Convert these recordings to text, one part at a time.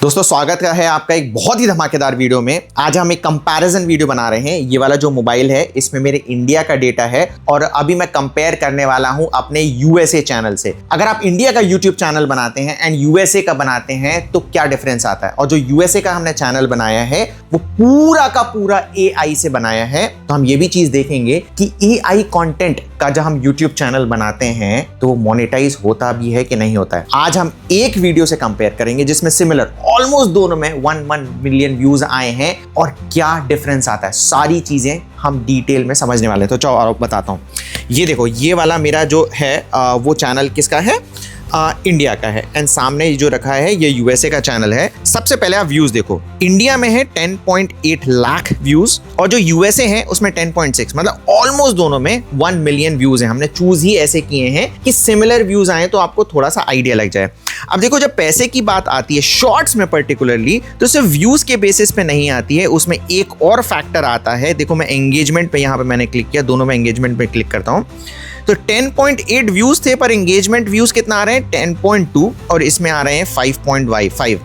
दोस्तों स्वागत है आपका एक बहुत ही धमाकेदार वीडियो में। आज हम एक कंपैरिजन वीडियो बना रहे हैं। ये वाला जो मोबाइल है इसमें मेरे इंडिया का डेटा है और अभी मैं कंपेयर करने वाला हूं अपने यूएसए चैनल से। अगर आप इंडिया का यूट्यूब चैनल बनाते हैं एंड यूएसए का बनाते हैं तो क्या डिफरेंस आता है। और जो यूएसए का हमने चैनल बनाया है वो पूरा का पूरा एआई से बनाया है। तो हम ये भी चीज देखेंगे कि एआई कंटेंट का जब हम यूट्यूब चैनल बनाते हैं तो वो मोनेटाइज होता भी है कि नहीं होता है। आज हम एक वीडियो से कंपेयर करेंगे जिसमें सिमिलर ऑलमोस्ट दोनों में 1 मिलियन व्यूज आए हैं और क्या डिफरेंस आता है। सारी चीजें हम डिटेल में समझने वाले हैं। तो चलो और बताता हूं। ये देखो, ये वाला मेरा जो है वो चैनल किसका है, इंडिया का है एंड सामने जो रखा है ये यूएसए का चैनल है। सबसे पहले आप व्यूज देखो, इंडिया में है 10.8 लाख व्यूज और जो यूएसए है उसमें 10.6, मतलब ऑलमोस्ट दोनों में 1 मिलियन व्यूज हैं। हमने चूज ही ऐसे किए हैं कि सिमिलर व्यूज आए तो आपको थोड़ा सा आइडिया लग जाए। अब देखो, जब पैसे की बात आती है शॉर्ट्स में पर्टिकुलरली, तो सिर्फ व्यूज के बेसिस पे नहीं आती है, उसमें एक और फैक्टर आता है। देखो मैं एंगेजमेंट पे यहाँ पे मैंने क्लिक किया, दोनों में एंगेजमेंट पे क्लिक करता हूँ तो 10.8 व्यूज थे पर एंगेजमेंट व्यूज कितना आ रहे हैं 10.2 और इसमें आ रहे हैं 5.5।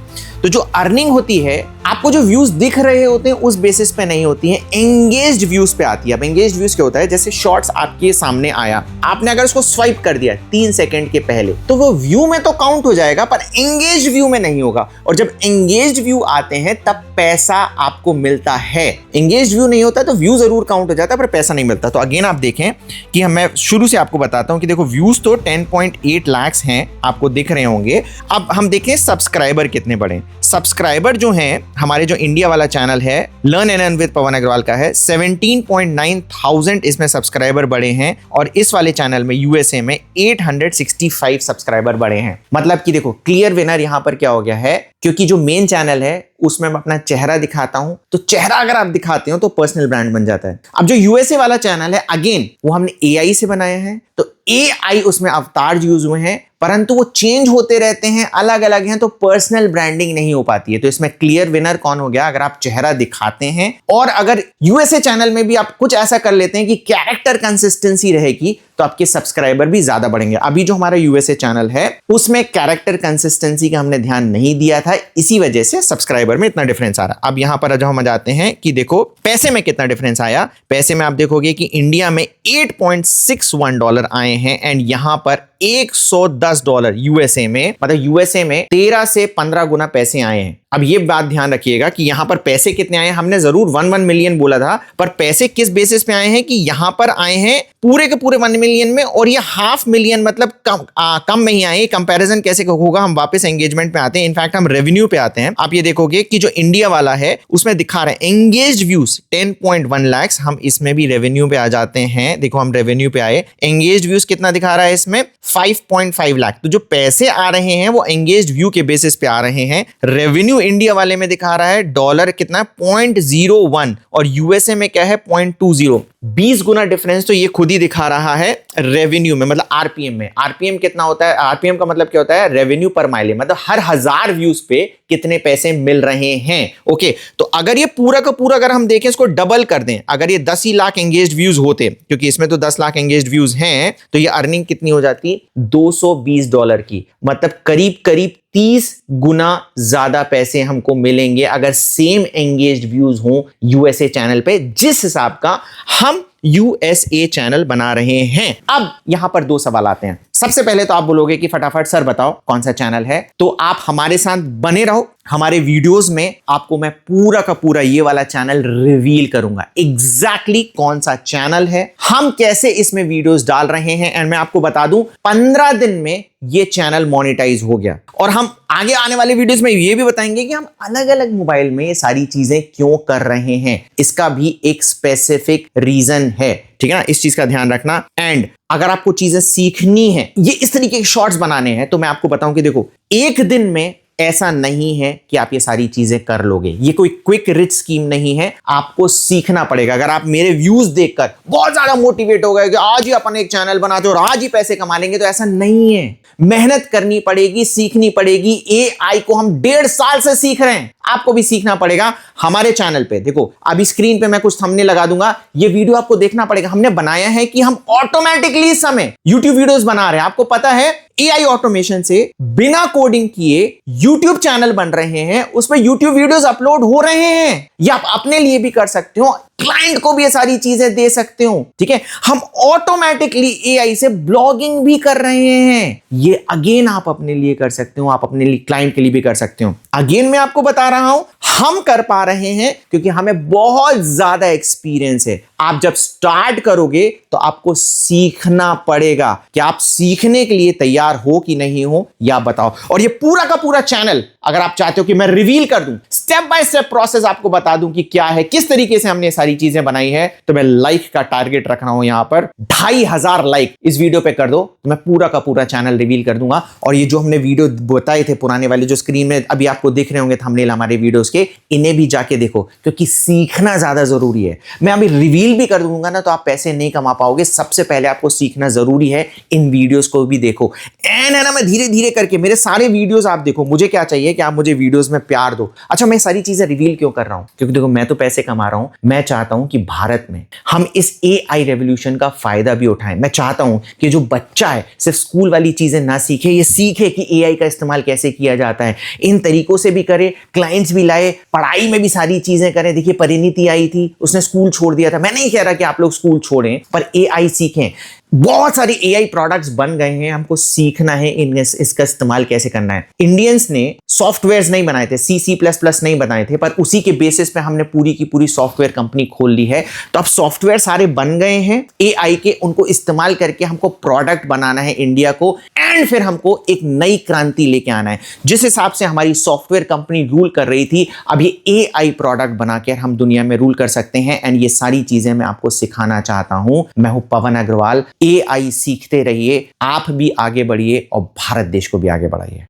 तो जो अर्निंग होती है आपको जो व्यूज दिख रहे होते हैं उस बेसिस पे नहीं होती है, एंगेज्ड व्यूज पे आती है। अब एंगेज्ड व्यूज क्या होता है, जैसे शॉर्ट्स आपके सामने आया, आपने अगर उसको स्वाइप कर दिया 3 सेकंड के पहले तो वो व्यू में तो काउंट हो जाएगा पर एंगेज्ड व्यू में नहीं होगा। और जब एंगेज्ड व्यू आते हैं तब पैसा आपको मिलता है। एंगेज्ड व्यू नहीं होता तो व्यू जरूर काउंट हो जाता है पर पैसा नहीं मिलता। तो अगेन आप देखें कि मैं शुरू से आपको बताता हूं कि देखो व्यूज तो 10.8 लाख हैं, आपको दिख रहे होंगे। अब हम देखें सब्सक्राइबर कितने बढ़े। सब्सक्राइबर जो हैं, हमारे जो इंडिया वाला चैनल है लर्न एंड अर्न विद पवन अग्रवाल का है, 17.9 थाउजेंड इसमें सब्सक्राइबर बढ़े हैं और इस वाले चैनल में यूएसए में 865 सब्सक्राइबर बढ़े हैं। मतलब कि देखो क्लियर विनर यहां पर क्या हो गया है, क्योंकि जो मेन चैनल है उसमें मैं अपना चेहरा दिखाता हूं तो चेहरा अगर आप दिखाते हो तो पर्सनल ब्रांड बन जाता है। अब जो यूएसए वाला चैनल है अगेन वो हमने एआई से बनाया है तो एआई उसमें अवतार यूज हुए हैं परंतु वो चेंज होते रहते हैं, अलग अलग हैं तो पर्सनल ब्रांडिंग नहीं हो पाती है। तो इसमें क्लियर विनर कौन हो गया, अगर आप चेहरा दिखाते हैं और अगर यूएसए चैनल में भी आप कुछ ऐसा कर लेते हैं कि कैरेक्टर कंसिस्टेंसी रहेगी तो आपके सब्सक्राइबर भी ज्यादा बढ़ेंगे। अभी जो हमारा यूएसए चैनल है उसमें कैरेक्टर कंसिस्टेंसी का हमने ध्यान नहीं दिया था, इसी वजह से सब्सक्राइबर में इतना डिफरेंस आ रहा है। अब यहां पर जब हम जाते हैं कि देखो पैसे में कितना डिफरेंस आया, पैसे में आप देखोगे कि इंडिया में $8.61 आए हैं एंड यहां पर $110 यूएसए में, मतलब यूएसए में 13 से 15 गुना पैसे आए हैं। अब ये बात ध्यान रखिएगा कि यहां पर पैसे कितने आए हैं, हमने जरूर 1 मिलियन बोला था पर पैसे किस बेसिस पे आए हैं कि यहां पर आए हैं पूरे के पूरे 1 मिलियन में और ये 500 मिलियन मतलब कम में ही आए। कंपैरिजन कैसे होगा, हम वापस एंगेजमेंट पे आते हैं, इनफैक्ट हम रेवेन्यू पे आते हैं। आप ये देखोगे कि जो इंडिया वाला है उसमें दिखा रहे हैं एंगेज्ड व्यूज 10.1 लाख। हम इसमें भी रेवेन्यू पे आ जाते हैं, देखो हम रेवेन्यू पे आए, एंगेज्ड व्यूज कितना दिखा रहा है इसमें 5.5 लाख। तो जो पैसे आ रहे हैं वो एंगेज्ड व्यू के बेसिस पे आ रहे हैं। रेवेन्यू इंडिया वाले में दिखा रहा है डॉलर कितना 0.01 और यूएसए में क्या है 0.20, 20 गुना डिफरेंस तो ये खुद ही दिखा रहा है रेवेन्यू में, मतलब आरपीएम में। आरपीएम कितना होता है, आरपीएम का मतलब क्या होता है, रेवेन्यू पर माइलेज, मतलब हर 1000 व्यूज पे कितने पैसे मिल रहे हैं। ओके, तो अगर ये पूरा का पूरा अगर हम देखें इसको डबल कर दें, अगर ये 10 ही लाख एंगेज्ड व्यूज होते, क्योंकि इसमें तो 10 लाख एंगेज्ड व्यूज हैं, तो ये अर्निंग कितनी हो जाती $220 की, मतलब करीब करीब 30 गुना ज्यादा पैसे हमको मिलेंगे अगर सेम एंगेज्ड व्यूज हो यूएसए चैनल पे, जिस हिसाब का हम यूएसए चैनल बना रहे हैं। अब यहां पर 2 सवाल आते हैं। सबसे पहले तो आप बोलोगे कि फटाफट सर बताओ कौन सा चैनल है, तो आप हमारे साथ बने रहो। हमारे वीडियोस में आपको मैं पूरा का पूरा ये वाला चैनल रिवील करूंगा, एग्जैक्टली कौन सा चैनल है, हम कैसे इसमें वीडियोस डाल रहे हैं एंड मैं आपको बता दूं 15 दिन में ये चैनल मोनेटाइज हो गया। और हम आगे आने वाले वीडियोस में ये भी बताएंगे कि हम अलग अलग मोबाइल में ये सारी चीजें क्यों कर रहे हैं, इसका भी एक स्पेसिफिक रीजन है, ठीक है ना, इस चीज का ध्यान रखना। एंड अगर आपको चीजें सीखनी है, ये इस तरीके के शॉर्ट्स बनाने हैं, तो मैं आपको बताऊं कि देखो एक दिन में ऐसा नहीं है कि आप ये सारी चीजें कर लोगे, ये कोई क्विक रिच स्कीम नहीं है, आपको सीखना पड़ेगा। अगर आप मेरे व्यूज देखकर बहुत ज्यादा मोटिवेट हो गए कि आज ही अपन एक चैनल बनाते और आज ही पैसे कमा लेंगे, तो ऐसा नहीं है। मेहनत करनी पड़ेगी, सीखनी पड़ेगी। एआई को हम 1.5 साल से सीख रहे हैं, आपको भी सीखना पड़ेगा हमारे चैनल पे। देखो अभी स्क्रीन पे मैं कुछ थंबनेल लगा दूंगा, ये वीडियो आपको देखना पड़ेगा। हमने बनाया है कि हम ऑटोमेटिकली इस समय YouTube वीडियोस बना रहे हैं। आपको पता है AI ऑटोमेशन से बिना कोडिंग किए YouTube चैनल बन रहे हैं, उसमें YouTube वीडियोस अपलोड हो रहे हैं। ये आप अपने लिए भी कर सकते हो, क्लाइंट को भी ये सारी चीजें दे सकते हो, ठीक है। हम ऑटोमेटिकली AI से ब्लॉगिंग भी कर रहे हैं, ये अगेन आप अपने लिए कर सकते हो, आप अपने लिए क्लाइंट के लिए भी कर सकते हो। अगेन मैं आपको बता रहा हूं हम कर पा रहे हैं क्योंकि हमें बहुत ज्यादा एक्सपीरियंस है। आप जब स्टार्ट करोगे तो आपको सीखना पड़ेगा कि आप सीखने के लिए तैयार हो कि नहीं हो, या बताओ। और ये पूरा का पूरा चैनल अगर आप चाहते हो कि मैं रिवील कर दूं, स्टेप बाय स्टेप प्रोसेस आपको बता दूं कि क्या है, किस तरीके से हमने सारी चीजें बनाई है, तो मैं लाइक का टारगेट रख रहा हूं यहां पर 2500 लाइक इस वीडियो पे कर दो तो मैं पूरा का पूरा चैनल रिवील कर दूंगा। और ये जो हमने वीडियो बताए थे पुराने वाले, जो स्क्रीन में अभी आपको दिख रहे होंगे थंबनेल हमारे वीडियोस के, इन्हें भी जाके देखो क्योंकि सीखना ज्यादा जरूरी है। मैं अभी रिवील भी कर दूंगा ना तो आप पैसे नहीं कमा पाओगे। सबसे पहले आपको सीखना जरूरी है, इन वीडियोस को भी देखो। एंड है ना, मैं धीरे धीरे करके मेरे सारे वीडियोस आप देखो। मुझे क्या चाहिए कि आप मुझे वीडियोस में प्यार दो। अच्छा, मैं सारी चीजें रिवील क्यों कर रहा हूं? क्योंकि देखो मैं तो पैसे कमा रहा हूं, मैं चाहता हूं कि भारत में हम इस AI रेवोल्यूशन का फायदा भी उठाएं। मैं चाहता हूं कि जो बच्चा है सिर्फ स्कूल वाली चीजें ना सीखे, ये सीखे कि AI का इस्तेमाल कैसे किया जाता है, इन तरीकों से भी करे, क्लाइंट्स भी लाए, पढ़ाई में भी सारी चीजें करें। देखिए परिणीति आई थी, उसने स्कूल छोड़ दिया था। मैं नहीं कह रहा कि आप लोग स्कूल छोड़ें, पर AI सीखें। बहुत सारे AI प्रोडक्ट्स बन गए हैं, हमको सीखना है इसका इस्तेमाल कैसे करना है। इंडियंस ने सॉफ्टवेयर्स नहीं बनाए थे, C++ नहीं बनाए थे, पर उसी के बेसिस पे हमने पूरी की पूरी सॉफ्टवेयर कंपनी खोल ली है। तो अब सॉफ्टवेयर सारे बन गए हैं AI के, उनको इस्तेमाल करके हमको प्रोडक्ट बनाना है इंडिया को, एंड फिर हमको एक नई क्रांति लेके आना है। जिस हिसाब से हमारी सॉफ्टवेयर कंपनी रूल कर रही थी, अब ये AI प्रोडक्ट बनाकर हम दुनिया में रूल कर सकते हैं। एंड ये सारी चीजें मैं आपको सिखाना चाहता हूं। मैं हूं पवन अग्रवाल। AI सीखते रहिए, आप भी आगे बढ़िए और भारत देश को भी आगे बढ़ाइए।